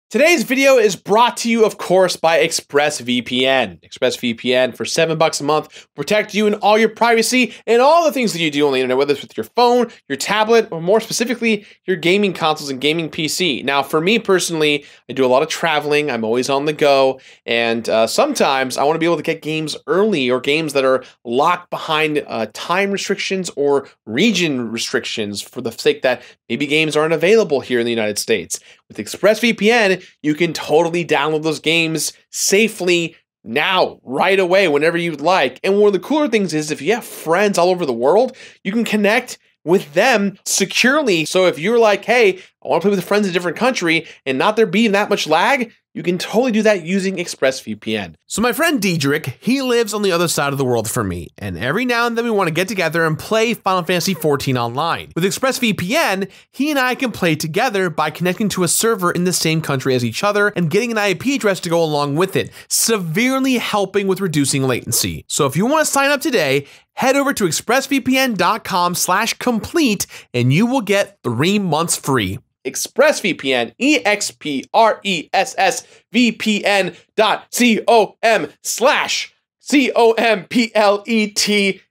Today's video is brought to you, of course, by Expressvpn. Expressvpn for $7 a month will protect you and all your privacy and all the things that you do on the internet, whether it's with your phone, your tablet, or more specifically, your gaming consoles and gaming PC. Now, for me personally, I do a lot of traveling. I'm always on the go, and sometimes I want to be able to get games early or games that are locked behind time restrictions or region restrictions for the sake that maybe games aren't available here in the United States. With ExpressVPN, you can totally download those games safely now, right away, whenever you'd like. And one of the cooler things is if you have friends all over the world, you can connect with them securely. So if you're like, hey, I want to play with friends in a different country and not there being that much lag, you can totally do that using ExpressVPN. So my friend Diedrich, he lives on the other side of the world from me, and every now and then we want to get together and play Final Fantasy XIV online. With ExpressVPN, he and I can play together by connecting to a server in the same country as each other and getting an IP address to go along with it, severely helping with reducing latency. So if you want to sign up today, head over to expressvpn.com/complete and you will get 3 months free. ExpressVPN, ExpressVPN.com/COMPLETE.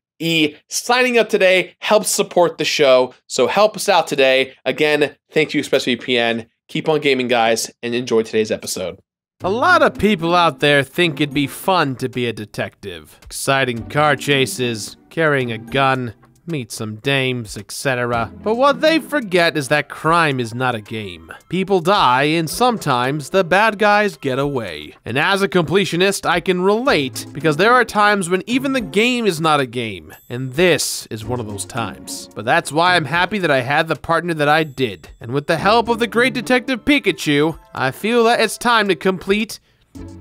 Signing up today helps support the show, so help us out today. Again, thank you, ExpressVPN. Keep on gaming, guys, and enjoy today's episode. A lot of people out there think it'd be fun to be a detective. Exciting car chases, carrying a gun, meet some dames, etc. But what they forget is that crime is not a game. People die, and sometimes the bad guys get away. And as a completionist, I can relate, because there are times when even the game is not a game. And this is one of those times. But that's why I'm happy that I had the partner that I did. And with the help of the great Detective Pikachu, I feel that it's time to complete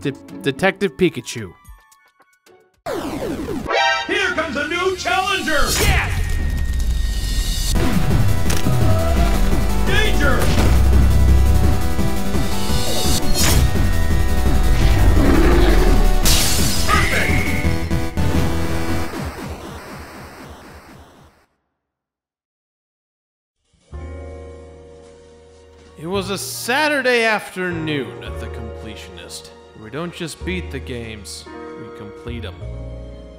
Detective Pikachu. Here comes a new challenger! Yes! Danger! Perfect! It was a Saturday afternoon at the Completionist. We don't just beat the games, we complete them.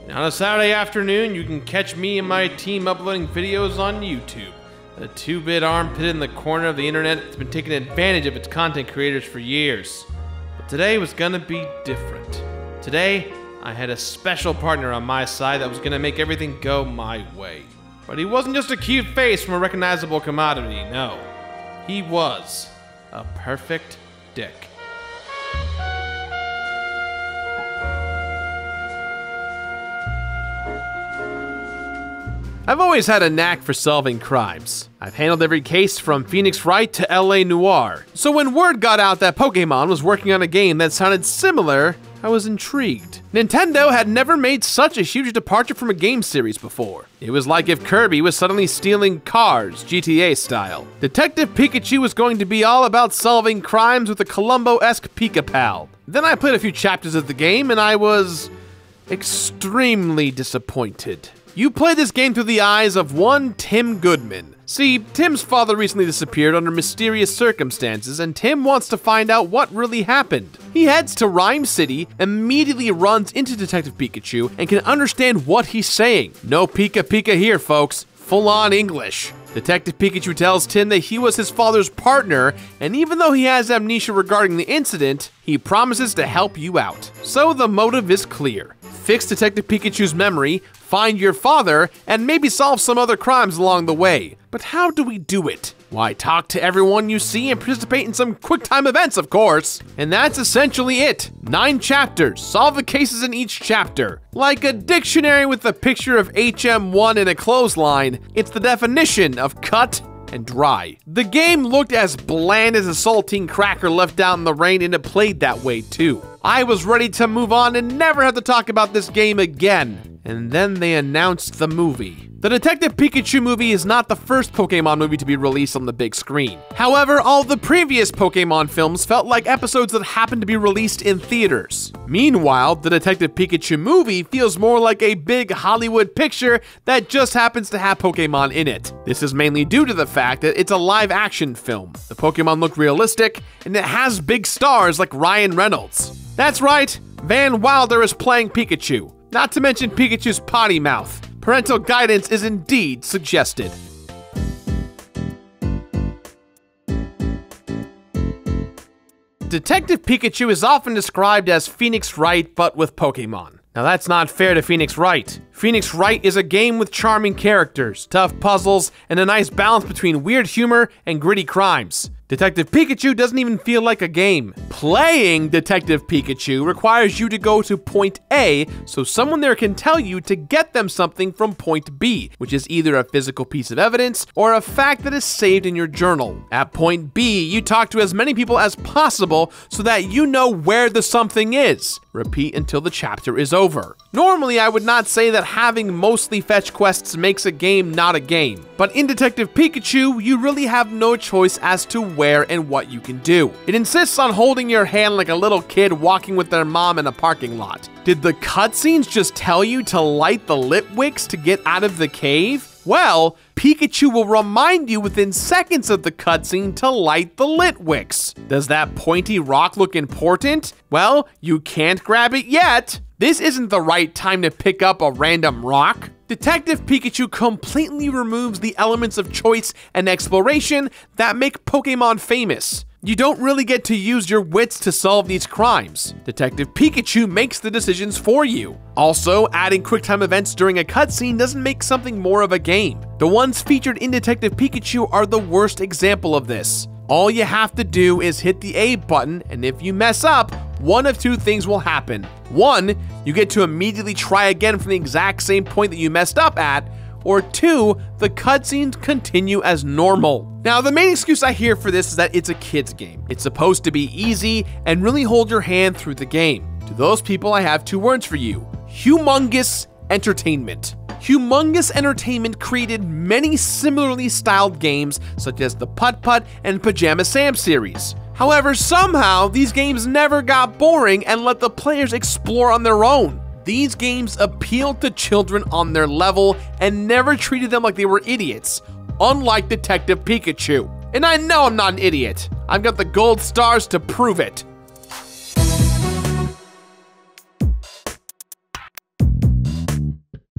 And on a Saturday afternoon, you can catch me and my team uploading videos on YouTube. A 2-bit armpit in the corner of the internet that's been taking advantage of its content creators for years. But today was gonna be different. Today, I had a special partner on my side that was gonna make everything go my way. But he wasn't just a cute face from a recognizable commodity, no. He was a perfect dick. I've always had a knack for solving crimes. I've handled every case from Phoenix Wright to LA Noir. So when word got out that Pokemon was working on a game that sounded similar, I was intrigued. Nintendo had never made such a huge departure from a game series before. It was like if Kirby was suddenly stealing cars, GTA style. Detective Pikachu was going to be all about solving crimes with a Columbo-esque Pika-Pal. Then I played a few chapters of the game and I was extremely disappointed. You play this game through the eyes of one Tim Goodman. See, Tim's father recently disappeared under mysterious circumstances, and Tim wants to find out what really happened. He heads to Rhyme City, immediately runs into Detective Pikachu, and can understand what he's saying. No Pika Pika here, folks. Full-on English. Detective Pikachu tells Tim that he was his father's partner, and even though he has amnesia regarding the incident, he promises to help you out. So the motive is clear. Fix Detective Pikachu's memory, find your father, and maybe solve some other crimes along the way. But how do we do it? Why, talk to everyone you see and participate in some quick-time events, of course. And that's essentially it. 9 chapters, solve the cases in each chapter. Like a dictionary with a picture of HM1 and a clothesline, it's the definition of cut and dry. The game looked as bland as a saltine cracker left out in the rain, and it played that way too. I was ready to move on and never have to talk about this game again. And then they announced the movie. The Detective Pikachu movie is not the first Pokemon movie to be released on the big screen. However, all the previous Pokemon films felt like episodes that happened to be released in theaters. Meanwhile, the Detective Pikachu movie feels more like a big Hollywood picture that just happens to have Pokemon in it. This is mainly due to the fact that it's a live-action film. The Pokemon look realistic, and it has big stars like Ryan Reynolds. That's right, Van Wilder is playing Pikachu, not to mention Pikachu's potty mouth. Parental guidance is indeed suggested. Detective Pikachu is often described as Phoenix Wright, but with Pokemon. Now that's not fair to Phoenix Wright. Phoenix Wright is a game with charming characters, tough puzzles, and a nice balance between weird humor and gritty crimes. Detective Pikachu doesn't even feel like a game. Playing Detective Pikachu requires you to go to point A so someone there can tell you to get them something from point B, which is either a physical piece of evidence or a fact that is saved in your journal. At point B, you talk to as many people as possible so that you know where the something is. Repeat until the chapter is over. Normally, I would not say that having mostly fetch quests makes a game not a game, but in Detective Pikachu, you really have no choice as to where and what you can do. It insists on holding your hand like a little kid walking with their mom in a parking lot. Did the cutscenes just tell you to light the lit wicks to get out of the cave? Well, Pikachu will remind you within seconds of the cutscene to light the lit wicks. Does that pointy rock look important? Well, you can't grab it yet. This isn't the right time to pick up a random rock. Detective Pikachu completely removes the elements of choice and exploration that make Pokemon famous. You don't really get to use your wits to solve these crimes. Detective Pikachu makes the decisions for you. Also, adding QuickTime events during a cutscene doesn't make something more of a game. The ones featured in Detective Pikachu are the worst example of this. All you have to do is hit the A button, and if you mess up, one of two things will happen. One, you get to immediately try again from the exact same point that you messed up at, or two, the cutscenes continue as normal. Now, the main excuse I hear for this is that it's a kid's game. It's supposed to be easy and really hold your hand through the game. To those people, I have two words for you: humongous entertainment. Humongous Entertainment created many similarly styled games such as the Putt Putt and Pajama Sam series. However, somehow these games never got boring and let the players explore on their own. These games appealed to children on their level and never treated them like they were idiots, unlike Detective Pikachu. And I know I'm not an idiot. I've got the gold stars to prove it.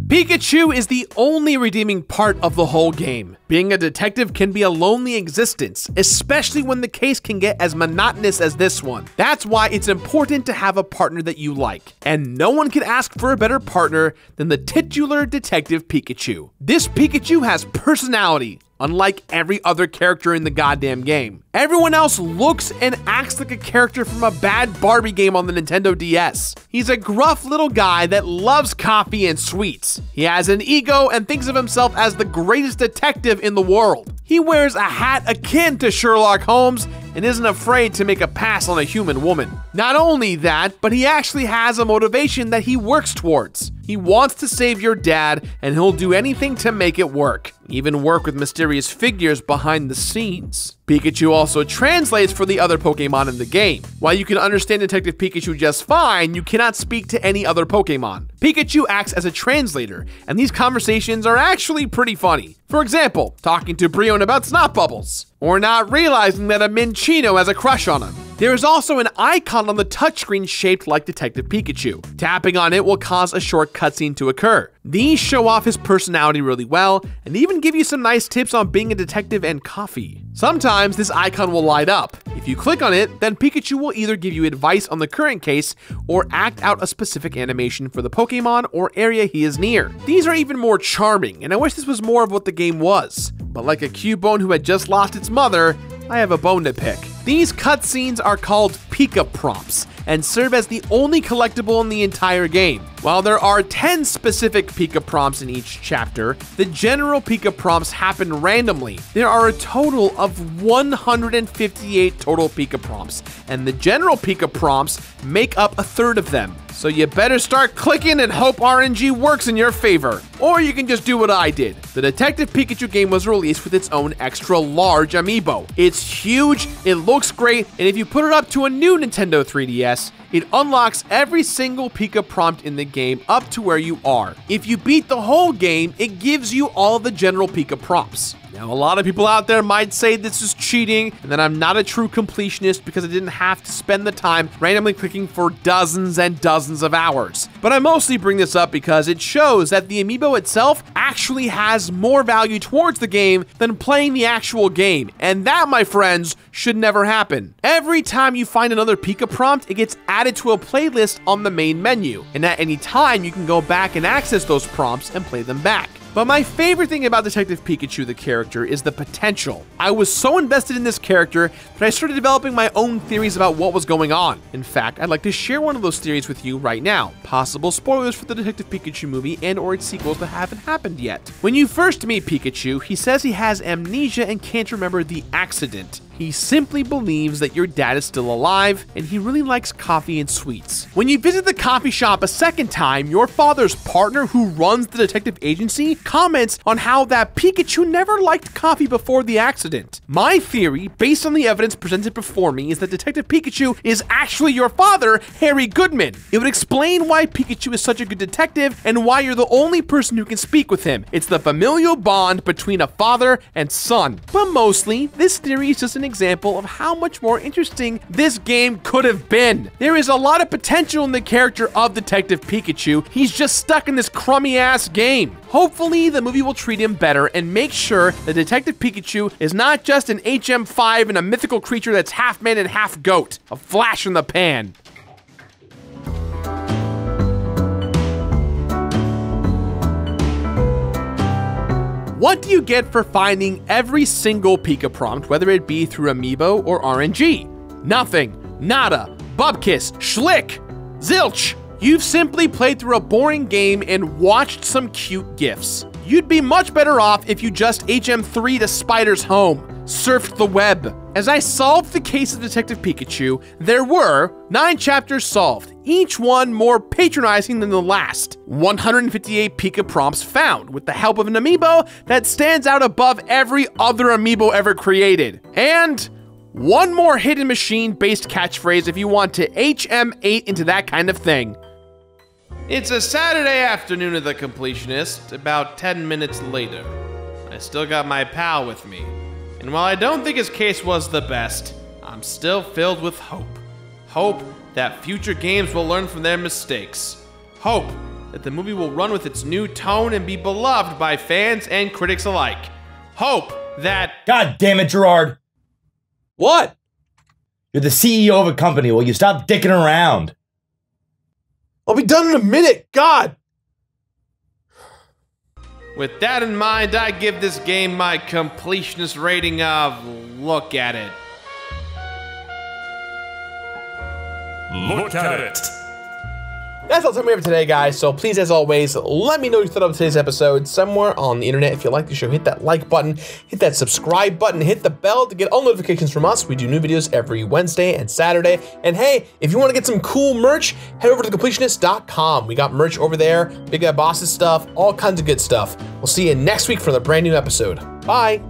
Pikachu is the only redeeming part of the whole game. Being a detective can be a lonely existence, especially when the case can get as monotonous as this one. That's why it's important to have a partner that you like. And no one can ask for a better partner than the titular Detective Pikachu. This Pikachu has personality, unlike every other character in the goddamn game. Everyone else looks and acts like a character from a bad Barbie game on the Nintendo DS. He's a gruff little guy that loves coffee and sweets. He has an ego and thinks of himself as the greatest detective in the world. He wears a hat akin to Sherlock Holmes and isn't afraid to make a pass on a human woman. Not only that, but he actually has a motivation that he works towards. He wants to save your dad, and he'll do anything to make it work, even work with mysterious figures behind the scenes. Pikachu also translates for the other Pokemon in the game. While you can understand Detective Pikachu just fine, you cannot speak to any other Pokemon. Pikachu acts as a translator, and these conversations are actually pretty funny. For example, talking to Brion about snot bubbles, or not realizing that a Minccino has a crush on him. There is also an icon on the touchscreen shaped like Detective Pikachu. Tapping on it will cause a short cutscene to occur. These show off his personality really well, and even give you some nice tips on being a detective and coffee. Sometimes this icon will light up. If you click on it, then Pikachu will either give you advice on the current case, or act out a specific animation for the Pokemon or area he is near. These are even more charming, and I wish this was more of what the game was. But like a Cubone who had just lost its mother, I have a bone to pick. These cutscenes are called Pika prompts and serve as the only collectible in the entire game. While there are 10 specific Pika prompts in each chapter, the general Pika prompts happen randomly. There are a total of 158 total Pika prompts, and the general Pika prompts make up a third of them. So you better start clicking and hope RNG works in your favor. Or you can just do what I did. The Detective Pikachu game was released with its own extra large amiibo. It's huge, it looks great, and if you put it up to a new Nintendo 3DS, it unlocks every single Pika prompt in the game up to where you are. If you beat the whole game, it gives you all the general Pika prompts. Now, a lot of people out there might say this is cheating and that I'm not a true completionist because I didn't have to spend the time randomly clicking for dozens and dozens of hours. But I mostly bring this up because it shows that the amiibo itself actually has more value towards the game than playing the actual game. And that, my friends, should never happen. Every time you find another Pika prompt, it gets added to a playlist on the main menu. And at any time, you can go back and access those prompts and play them back. But my favorite thing about Detective Pikachu, the character, is the potential. I was so invested in this character that I started developing my own theories about what was going on. In fact, I'd like to share one of those theories with you right now. Possible spoilers for the Detective Pikachu movie and or its sequels that haven't happened yet. When you first meet Pikachu, he says he has amnesia and can't remember the accident. He simply believes that your dad is still alive, and he really likes coffee and sweets. When you visit the coffee shop a second time, your father's partner, who runs the detective agency, comments on how that Pikachu never liked coffee before the accident. My theory, based on the evidence presented before me, is that Detective Pikachu is actually your father, Harry Goodman. It would explain why Pikachu is such a good detective and why you're the only person who can speak with him. It's the familial bond between a father and son. But mostly, this theory is just an example of how much more interesting this game could have been. There is a lot of potential in the character of Detective Pikachu. He's just stuck in this crummy ass game. Hopefully the movie will treat him better and make sure that Detective Pikachu is not just an HM5 and a mythical creature that's half man and half goat. A flash in the pan. What do you get for finding every single Pika prompt, whether it be through Amiibo or RNG? Nothing, nada, bubkiss, schlick, zilch. You've simply played through a boring game and watched some cute GIFs. You'd be much better off if you just HM3 to Spider's home, surfed the web. As I solved the case of Detective Pikachu, there were 9 chapters solved, each one more patronizing than the last. 158 Pika prompts found with the help of an Amiibo that stands out above every other Amiibo ever created. And one more hidden machine-based catchphrase if you want to HM8 into that kind of thing. It's a Saturday afternoon of the Completionist, about 10 minutes later. I still got my pal with me. And while I don't think his case was the best, I'm still filled with hope. Hope that future games will learn from their mistakes. Hope that the movie will run with its new tone and be beloved by fans and critics alike. Hope that— God damn it, Gerard. What? You're the CEO of a company. Will you stop dicking around? I'll be done in a minute. God. With that in mind, I give this game my completionist rating of look at it. Look at it. That's all the time we have today, guys. So please, as always, let me know what you thought of today's episode somewhere on the internet. If you like the show, hit that like button, hit that subscribe button, hit the bell to get all notifications from us. We do new videos every Wednesday and Saturday. And hey, if you want to get some cool merch, head over to Completionist.com. We got merch over there, Big Guy Boss's stuff, all kinds of good stuff. We'll see you next week for the brand new episode. Bye.